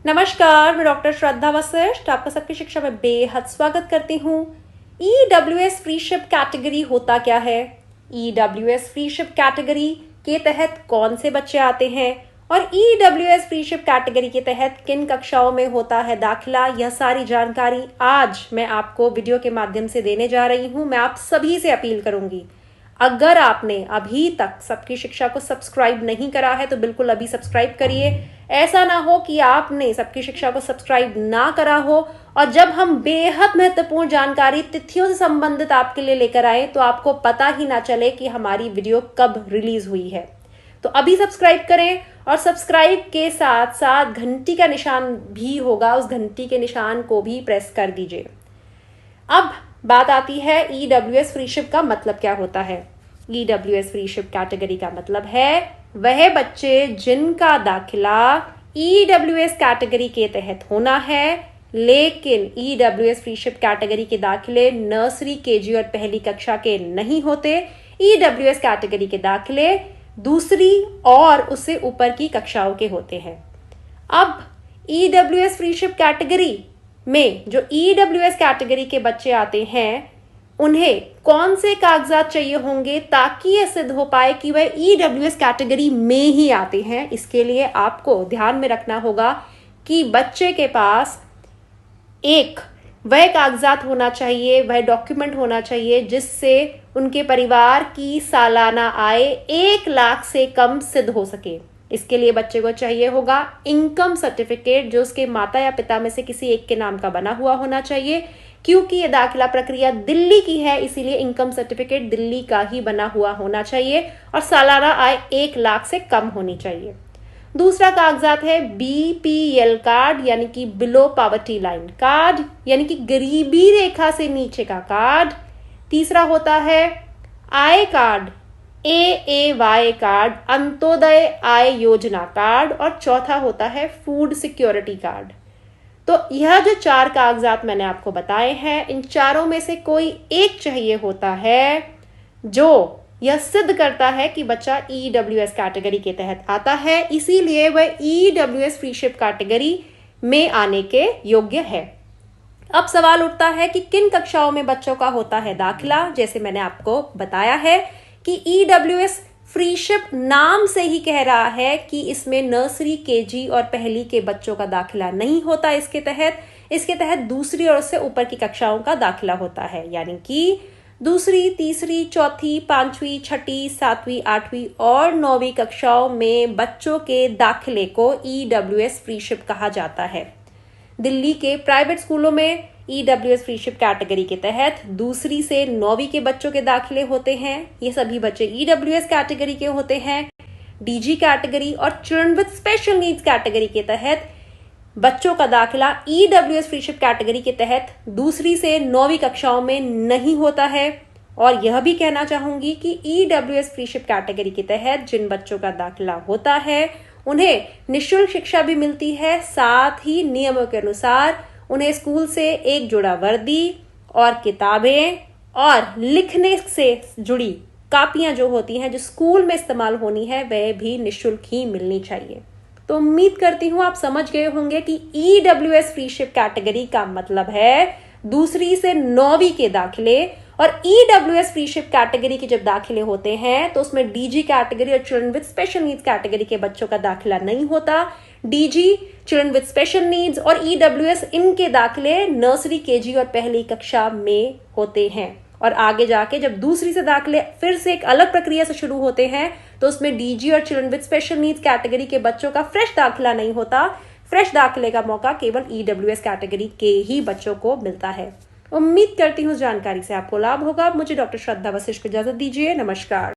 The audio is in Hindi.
नमस्कार, मैं डॉक्टर श्रद्धा वशिष्ठ आपका सबकी शिक्षा में बेहद स्वागत करती हूँ। EWS फ्रीशिप कैटेगरी होता क्या है? EWS फ्रीशिप कैटेगरी के तहत कौन से बच्चे आते हैं और EWS फ्रीशिप कैटेगरी के तहत किन कक्षाओं में होता है दाखिला, यह सारी जानकारी आज मैं आपको वीडियो के माध्यम से देने जा रही हूँ। मैं आप सभी से अपील करूंगी, अगर आपने अभी तक सबकी शिक्षा को सब्सक्राइब नहीं करा है तो बिल्कुल अभी सब्सक्राइब करिए। ऐसा ना हो कि आपने सबकी शिक्षा को सब्सक्राइब ना करा हो और जब हम बेहद महत्वपूर्ण जानकारी तिथियों से संबंधित आपके लिए लेकर आए तो आपको पता ही ना चले कि हमारी वीडियो कब रिलीज हुई है। तो अभी सब्सक्राइब करें और सब्सक्राइब के साथ साथ घंटी का निशान भी होगा, उस घंटी के निशान को भी प्रेस कर दीजिए। अब बात आती है EWS फ्रीशिप का मतलब क्या होता है। EWS फ्रीशिप कैटेगरी का मतलब है वह बच्चे जिनका दाखिला EWS कैटेगरी के तहत होना है, लेकिन EWS फ्रीशिप कैटेगरी के दाखिले नर्सरी, केजी और पहली कक्षा के नहीं होते। EWS कैटेगरी के दाखिले दूसरी और उससे ऊपर की कक्षाओं के होते हैं। अब EWS फ्रीशिप कैटेगरी में जो EWS कैटेगरी के बच्चे आते हैं उन्हें कौन से कागजात चाहिए होंगे ताकि यह सिद्ध हो पाए कि वह EWS कैटेगरी में ही आते हैं। इसके लिए आपको ध्यान में रखना होगा कि बच्चे के पास एक वह कागजात होना चाहिए, वह डॉक्यूमेंट होना चाहिए जिससे उनके परिवार की सालाना आय 1 लाख से कम सिद्ध हो सके। इसके लिए बच्चे को चाहिए होगा इनकम सर्टिफिकेट जो उसके माता या पिता में से किसी एक के नाम का बना हुआ होना चाहिए। क्योंकि ये दाखिला प्रक्रिया दिल्ली की है, इसीलिए इनकम सर्टिफिकेट दिल्ली का ही बना हुआ होना चाहिए और सालाना आय 1 लाख से कम होनी चाहिए। दूसरा कागजात है BPL कार्ड यानी कि बिलो पॉवर्टी लाइन कार्ड यानी कि गरीबी रेखा से नीचे का कार्ड। तीसरा होता है आय कार्ड AAY कार्ड, अंत्योदय आय योजना कार्ड और चौथा होता है फूड सिक्योरिटी कार्ड। तो यह जो 4 कागजात मैंने आपको बताए हैं, इन चारों में से कोई एक चाहिए होता है जो यह सिद्ध करता है कि बच्चा EWS कैटेगरी के तहत आता है, इसीलिए वह EWS फ्रीशिप कैटेगरी में आने के योग्य है। अब सवाल उठता है कि किन कक्षाओं में बच्चों का होता है दाखिला। जैसे मैंने आपको बताया है कि EWS फ्रीशिप नाम से ही कह रहा है कि इसमें नर्सरी, केजी और पहली के बच्चों का दाखिला नहीं होता। इसके तहत दूसरी और उससे ऊपर की कक्षाओं का दाखिला होता है, यानी कि दूसरी, तीसरी, चौथी, 5वीं, 6ठी, 7वीं, 8वीं और 9वीं कक्षाओं में बच्चों के दाखिले को EWS फ्रीशिप कहा जाता है। दिल्ली के प्राइवेट स्कूलों में EWS फ्रीशिप कैटेगरी के तहत दूसरी से 9वीं के बच्चों के दाखिले होते हैं। ये सभी बच्चे EWS कैटेगरी के होते हैं। DG कैटेगरी और children with special needs category के तहत बच्चों का दाखिला EWS फ्रीशिप कैटेगरी के तहत दूसरी से 9वीं कक्षाओं में नहीं होता है। और यह भी कहना चाहूंगी कि EWS फ्रीशिप कैटेगरी के तहत जिन बच्चों का दाखिला होता है उन्हें निःशुल्क शिक्षा भी मिलती है, साथ ही नियमों के अनुसार उन्हें स्कूल से एक जोड़ा वर्दी और किताबें और लिखने से जुड़ी कापियां जो होती हैं जो स्कूल में इस्तेमाल होनी है वह भी निःशुल्क ही मिलनी चाहिए। तो उम्मीद करती हूं आप समझ गए होंगे कि EWS फ्रीशिप कैटेगरी का मतलब है दूसरी से 9वीं के दाखिले। और EWS फ्रीशिप कैटेगरी के जब दाखिले होते हैं तो उसमें DG कैटेगरी और children with special needs category के बच्चों का दाखिला नहीं होता। DG, children with special needs और EWS इनके दाखिले नर्सरी, केजी और पहली कक्षा में होते हैं। और आगे जाके जब दूसरी से दाखिले फिर से एक अलग प्रक्रिया से शुरू होते हैं तो उसमें DG और children with special needs category के बच्चों का फ्रेश दाखिला नहीं होता। फ्रेश दाखिले का मौका केवल EWS कैटेगरी के ही बच्चों को मिलता है। उम्मीद करती हूँ जानकारी से आपको लाभ होगा। मुझे डॉक्टर श्रद्धा वशिष्ठ को इजाजत दीजिए। नमस्कार।